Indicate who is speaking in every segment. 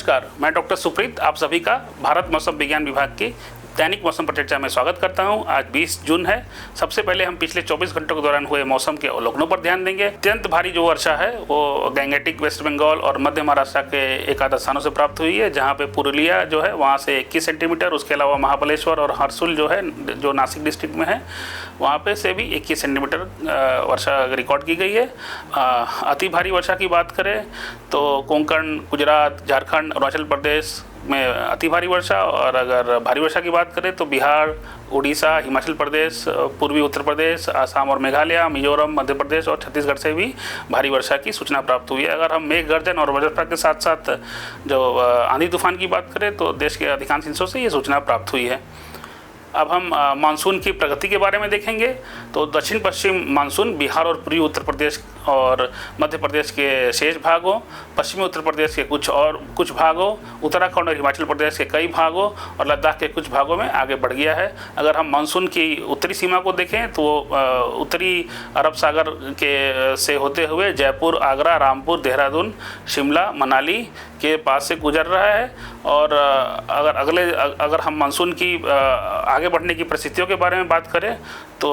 Speaker 1: नमस्कार, मैं डॉक्टर सुप्रीत आप सभी का भारत मौसम विज्ञान विभाग के दैनिक मौसम पर चर्चा में स्वागत करता हूं। आज 20 जून है। सबसे पहले हम पिछले 24 घंटों के दौरान हुए मौसम के अवलोकनों पर ध्यान देंगे। अत्यंत भारी जो वर्षा है वो गैंगेटिक वेस्ट बंगाल और मध्य महाराष्ट्र के एक आध स्थानों से प्राप्त हुई है, जहां पे पुरुलिया जो है वहां से 21 सेंटीमीटर, उसके अलावा महाबलेश्वर और हरसुल जो है जो नासिक डिस्ट्रिक्ट में है वहाँ पे से भी 21 सेंटीमीटर वर्षा रिकॉर्ड की गई है। अति भारी वर्षा की बात करें तो कोंकण, गुजरात, झारखंड, अरुणाचल प्रदेश में अति भारी वर्षा, और अगर भारी वर्षा की बात करें तो बिहार, उड़ीसा, हिमाचल प्रदेश, पूर्वी उत्तर प्रदेश, आसाम और मेघालय, मिजोरम, मध्य प्रदेश और छत्तीसगढ़ से भी भारी वर्षा की सूचना प्राप्त हुई है। अगर हम मेघ गर्जन और वज्रपात के साथ साथ जो आंधी तूफान की बात करें तो देश के अधिकांश हिस्सों से ये सूचना प्राप्त हुई है। अब हम मानसून की प्रगति के बारे में देखेंगे तो दक्षिण पश्चिम मानसून बिहार और पूर्वी उत्तर प्रदेश और मध्य प्रदेश के शेष भागों, पश्चिमी उत्तर प्रदेश के कुछ भागों, उत्तराखंड और हिमाचल प्रदेश के कई भागों और लद्दाख के कुछ भागों में आगे बढ़ गया है। अगर हम मानसून की उत्तरी सीमा को देखें तो उत्तरी अरब सागर के से होते हुए जयपुर, आगरा, रामपुर, देहरादून, शिमला, मनाली के पास से गुजर रहा है। और अगर हम मानसून की आगे बढ़ने की परिस्थितियों के बारे में बात करें तो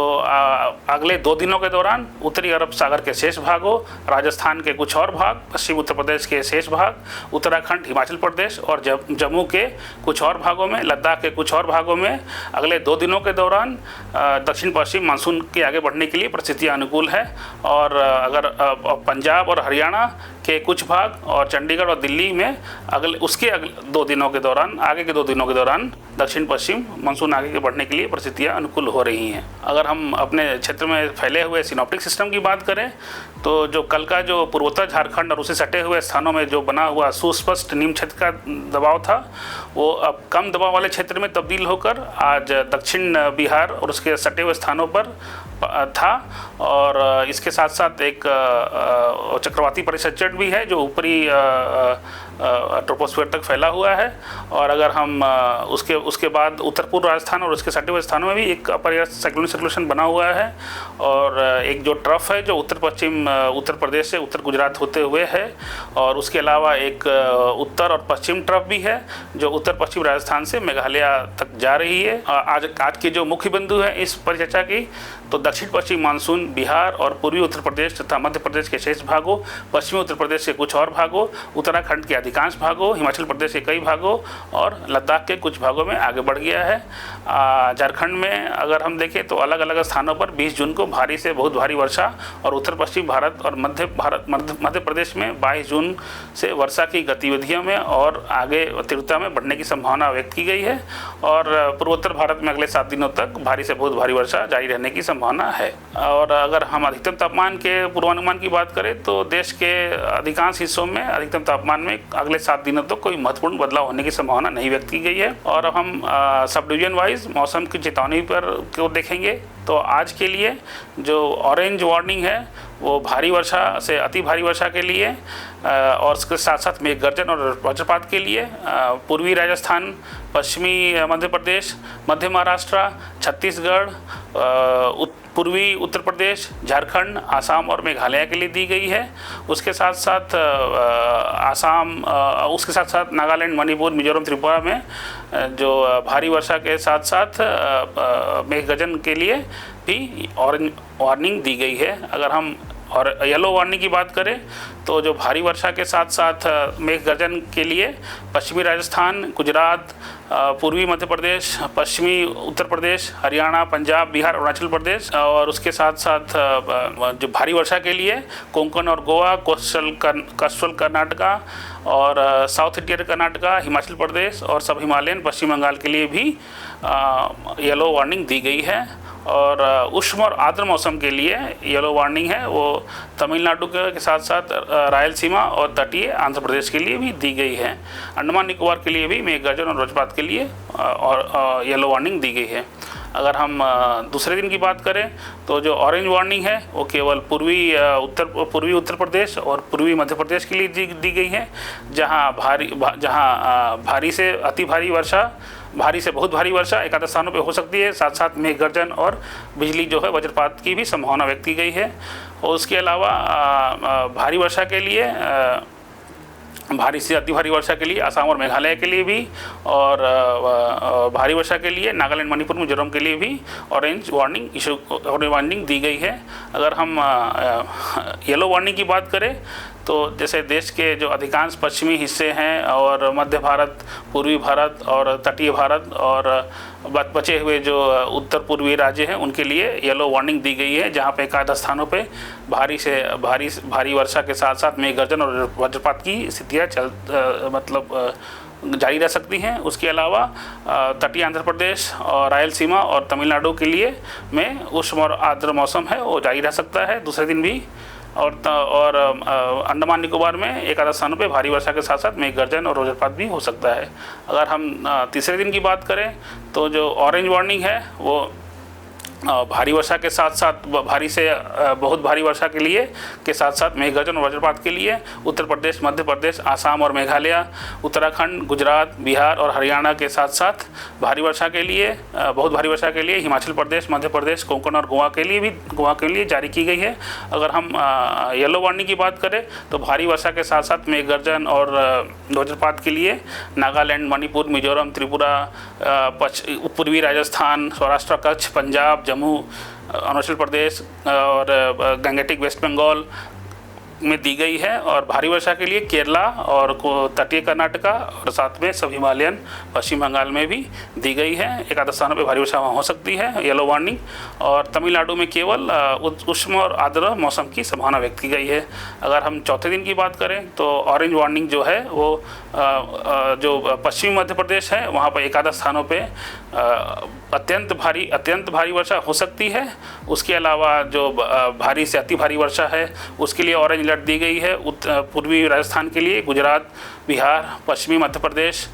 Speaker 1: अगले 2 दिनों के दौरान उत्तरी अरब सागर के शेष भागों, राजस्थान के कुछ और भाग, पश्चिमी उत्तर प्रदेश के शेष भाग, उत्तराखंड, हिमाचल प्रदेश और जम्मू के कुछ और भागों में, लद्दाख के कुछ और भागों में अगले 2 दिनों के दौरान दक्षिण पश्चिम मानसून के आगे बढ़ने के लिए परिस्थितियाँ अनुकूल है। और अगर पंजाब और हरियाणा के कुछ भाग और चंडीगढ़ और दिल्ली में आगे के 2 दिनों के दौरान दक्षिण पश्चिम मानसून आगे के बढ़ने के लिए परिस्थितियाँ अनुकूल हो रही हैं। अगर हम अपने क्षेत्र में फैले हुए सिनोप्टिक सिस्टम की बात करें तो जो कल का जो पूर्वोत्तर झारखंड और उसे सटे हुए स्थानों में जो बना हुआ सुस्पष्ट निम्न क्षेत्र का दबाव था वो अब कम दबाव वाले क्षेत्र में तब्दील होकर आज दक्षिण बिहार और उसके सटे हुए स्थानों पर था। और इसके साथ साथ एक चक्रवाती परिसंचरण भी है जो ऊपरी ट्रोपोस्फीयर तक फैला हुआ है। और अगर हम उसके बाद उत्तर पूर्व राजस्थान और उसके सटे हुए स्थानों में भी एक अपर्याप्त साइक्लोनिक सर्कुलेशन बना हुआ है। और एक जो ट्रफ है जो उत्तर पश्चिम उत्तर प्रदेश से उत्तर गुजरात होते हुए है, और उसके अलावा एक उत्तर और पश्चिम ट्रफ भी है जो उत्तर पश्चिम राजस्थान से मेघालय तक जा रही है। आज की जो मुख्य बिंदु है इस परिचर्चा की तो दक्षिण पश्चिम मानसून बिहार और पूर्वी उत्तर प्रदेश तथा मध्य प्रदेश के शेष भागों, पश्चिमी उत्तर प्रदेश के कुछ और भागों, उत्तराखंड के अधिकांश भागों, हिमाचल प्रदेश के कई भागों और लद्दाख के कुछ भागों में आगे बढ़ गया है। झारखंड में अगर हम देखें तो अलग अलग स्थानों पर 20 जून को भारी से बहुत भारी वर्षा और उत्तर पश्चिम भारत और मध्य प्रदेश में 22 जून से वर्षा की गतिविधियों में और आगे तीव्रता में बढ़ने की संभावना व्यक्त की गई है। और पूर्वोत्तर भारत में अगले 7 दिनों तक भारी से बहुत भारी वर्षा जारी रहने की संभावना है। और अगर हम अधिकतम तापमान के पूर्वानुमान की बात करें तो देश के अधिकांश हिस्सों में अधिकतम तापमान में अगले 7 दिनों तक कोई महत्वपूर्ण बदलाव होने की संभावना नहीं व्यक्त की गई है। और अब हम सब डिवीजन वाइज मौसम की चेतावनी पर को देखेंगे तो आज के लिए जो ऑरेंज वार्निंग है वो भारी वर्षा से अति भारी वर्षा के लिए और उसके साथ साथ मेघ गर्जन और वज्रपात के लिए पूर्वी राजस्थान, पश्चिमी मध्य प्रदेश, मध्य महाराष्ट्र, छत्तीसगढ़, पूर्वी उत्तर प्रदेश, झारखंड, आसाम और मेघालय के लिए दी गई है। उसके साथ साथ नागालैंड, मणिपुर, मिजोरम, त्रिपुरा में जो भारी वर्षा के साथ साथ मेघ गर्जन के लिए भी ऑरेंज वार्निंग दी गई है। अगर हम और येलो वार्निंग की बात करें तो जो भारी वर्षा के साथ साथ मेघ गर्जन के लिए पश्चिमी राजस्थान, गुजरात, पूर्वी मध्य प्रदेश, पश्चिमी उत्तर प्रदेश, हरियाणा, पंजाब, बिहार, अरुणाचल प्रदेश और उसके साथ साथ जो भारी वर्षा के लिए कोंकण और गोवा, कोस्टल कर्नाटका और साउथ इंडियन कर्नाटका, हिमाचल प्रदेश और सब हिमालयन पश्चिम बंगाल के लिए भी येलो वार्निंग दी गई है। और उष्ण और आर्द्र मौसम के लिए येलो वार्निंग है वो तमिलनाडु के साथ साथ रायलसीमा और तटीय आंध्र प्रदेश के लिए भी दी गई है। अंडमान निकोबार के लिए भी मेघ गर्जन और वज्रपात के लिए और येलो वार्निंग दी गई है। अगर हम दूसरे दिन की बात करें तो जो ऑरेंज वार्निंग है वो केवल पूर्वी उत्तर प्रदेश और पूर्वी मध्य प्रदेश के लिए दी गई है, जहां भारी से अति भारी वर्षा, भारी से बहुत भारी वर्षा एक आध स्थानों पे हो सकती है। साथ साथ मेघ गर्जन और बिजली जो है वज्रपात की भी संभावना व्यक्त की गई है। और उसके अलावा भारी वर्षा के लिए भारी से अति भारी वर्षा के लिए असम और मेघालय के लिए भी, और भारी वर्षा के लिए नागालैंड, मणिपुर, मिजोरम के लिए भी ऑरेंज वार्निंग दी गई है। अगर हम येलो वार्निंग की बात करें तो जैसे देश के जो अधिकांश पश्चिमी हिस्से हैं और मध्य भारत, पूर्वी भारत और तटीय भारत और बचे हुए जो उत्तर पूर्वी राज्य हैं उनके लिए येलो वार्निंग दी गई है, जहां पे एकाध स्थानों पे भारी वर्षा के साथ साथ मेघ गर्जन और वज्रपात की स्थितियाँ जारी रह सकती हैं। उसके अलावा तटीय आंध्र प्रदेश और रायलसीमा और तमिलनाडु के लिए में उष्ण और आर्द्र मौसम है वो जारी रह सकता है दूसरे दिन भी, और अंडमान निकोबार में एक आध स्थानों पे भारी वर्षा के साथ साथ मेघ गर्जन और वज्रपात भी हो सकता है। अगर हम तीसरे दिन की बात करें तो जो ऑरेंज वार्निंग है वो भारी वर्षा के साथ साथ भारी से बहुत भारी वर्षा के लिए के साथ साथ मेघ गर्जन और वज्रपात के लिए उत्तर प्रदेश, मध्य प्रदेश, आसाम और मेघालय, उत्तराखंड, गुजरात, बिहार और हरियाणा के साथ साथ भारी वर्षा के लिए बहुत भारी वर्षा के लिए हिमाचल प्रदेश, मध्य प्रदेश, कोंकण और गोवा के लिए जारी की गई है। अगर हम येलो वार्निंग की बात करें तो भारी वर्षा के साथ साथ मेघ गर्जन और वज्रपात के लिए नागालैंड, मणिपुर, मिजोरम, त्रिपुरा, पूर्वी राजस्थान, सौराष्ट्र, कच्छ, पंजाब, जम्मू, अरुणाचल प्रदेश और गंगेटिक वेस्ट बंगाल में दी गई है, और भारी वर्षा के लिए केरला और तटीय कर्नाटका और साथ में सब हिमालयन पश्चिम बंगाल में भी दी गई है। एक आध स्थानों पर भारी वर्षा हो सकती है येलो वार्निंग, और तमिलनाडु में केवल उष्ण और आर्द्र मौसम की संभावना व्यक्त की गई है। अगर हम चौथे दिन की बात करें तो ऑरेंज वार्निंग जो है वो जो पश्चिमी मध्य प्रदेश है वहाँ पर एक आध स्थानों पर अत्यंत भारी वर्षा हो सकती है। उसके अलावा जो भारी से अति भारी वर्षा है उसके लिए ऑरेंज अलर्ट दी गई है पूर्वी राजस्थान के लिए, गुजरात, बिहार, पश्चिमी मध्य प्रदेश,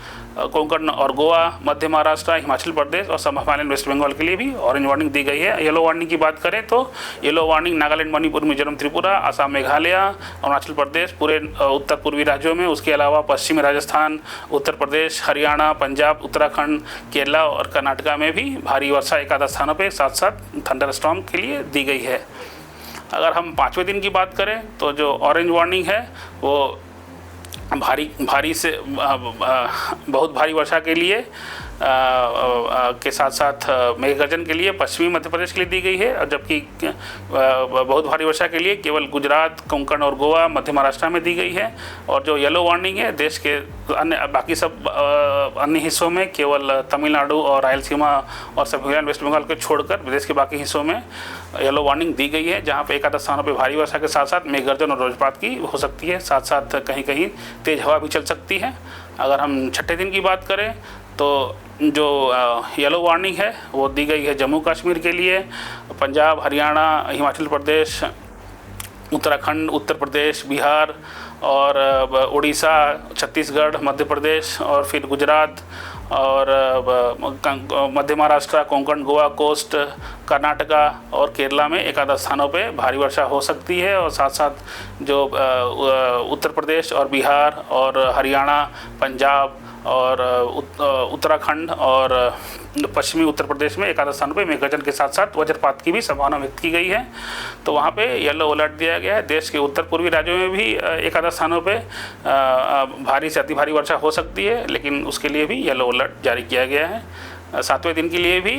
Speaker 1: कोंकण और गोवा, मध्य महाराष्ट्र, हिमाचल प्रदेश और सब हिमालयन वेस्ट बंगाल के लिए भी ऑरेंज वार्निंग दी गई है। येलो वार्निंग की बात करें तो येलो वार्निंग नागालैंड, मणिपुर, मिजोरम, त्रिपुरा, असम, मेघालय, अरुणाचल प्रदेश, पूरे उत्तर पूर्वी राज्यों में, उसके अलावा पश्चिमी राजस्थान, उत्तर प्रदेश, हरियाणा, पंजाब, उत्तराखंड, केरला और कर्नाटका में भी भारी वर्षा एक आध स्थानों पर साथ साथ थंडरस्टॉर्म के लिए दी गई है। अगर हम पाँचवें दिन की बात करें तो जो ऑरेंज वार्निंग है वो भारी से बहुत भारी वर्षा के लिए के साथ साथ मेघ गर्जन के लिए पश्चिमी मध्य प्रदेश के लिए दी गई है, और जबकि बहुत भारी वर्षा के लिए केवल गुजरात, कोंकण और गोवा, मध्य महाराष्ट्र में दी गई है। और जो येलो वार्निंग है देश के बाकी सब अन्य हिस्सों में केवल तमिलनाडु और रायलसीमा और सब हिमालयन वेस्ट बंगाल को छोड़कर देश के बाकी हिस्सों में येलो वार्निंग दी गई है, जहाँ पे एक आध स्थानों पर भारी वर्षा के साथ साथ मेघ गर्जन और वज्रपात की हो सकती है, साथ साथ कहीं कहीं तेज़ हवा भी चल सकती है। अगर हम छठे दिन की बात करें तो जो येलो वार्निंग है वो दी गई है जम्मू कश्मीर के लिए, पंजाब, हरियाणा, हिमाचल प्रदेश, उत्तराखंड, उत्तर प्रदेश, बिहार और उड़ीसा, छत्तीसगढ़, मध्य प्रदेश और फिर गुजरात और मध्य महाराष्ट्र, कोंकण, गोवा, कोस्ट, कर्नाटका और केरला में एक आध स्थानों पे भारी वर्षा हो सकती है, और साथ साथ जो उत्तर प्रदेश और बिहार और हरियाणा, पंजाब और उत्तराखंड और पश्चिमी उत्तर प्रदेश में एक आध स्थानों पर मेघ गर्जन के साथ साथ वज्रपात की भी संभावना व्यक्त की गई है। तो वहाँ पे येलो अलर्ट दिया गया है। देश के उत्तर पूर्वी राज्यों में भी एक आध स्थानों पे भारी से अति भारी वर्षा हो सकती है, लेकिन उसके लिए भी येलो अलर्ट जारी किया गया है। सातवें दिन के लिए भी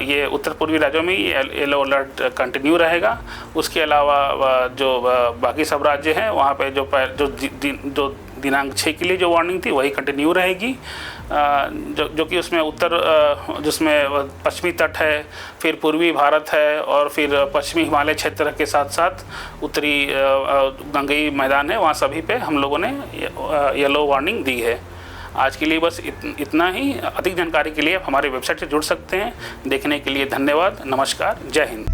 Speaker 1: ये उत्तर पूर्वी राज्यों में येलो अलर्ट कंटिन्यू रहेगा। उसके अलावा जो बाकी सब राज्य हैं वहाँ पे जो दिनांक 6 के लिए जो वार्निंग थी वही कंटिन्यू रहेगी, जो कि उसमें जिसमें पश्चिमी तट है, फिर पूर्वी भारत है और फिर पश्चिमी हिमालय क्षेत्र के साथ साथ उत्तरी गंगई मैदान है, वहाँ सभी पे हम लोगों ने येलो वार्निंग दी है। आज के लिए बस इतना ही। अधिक जानकारी के लिए आप हमारे वेबसाइट से जुड़ सकते हैं। देखने के लिए धन्यवाद। नमस्कार। जय हिंद।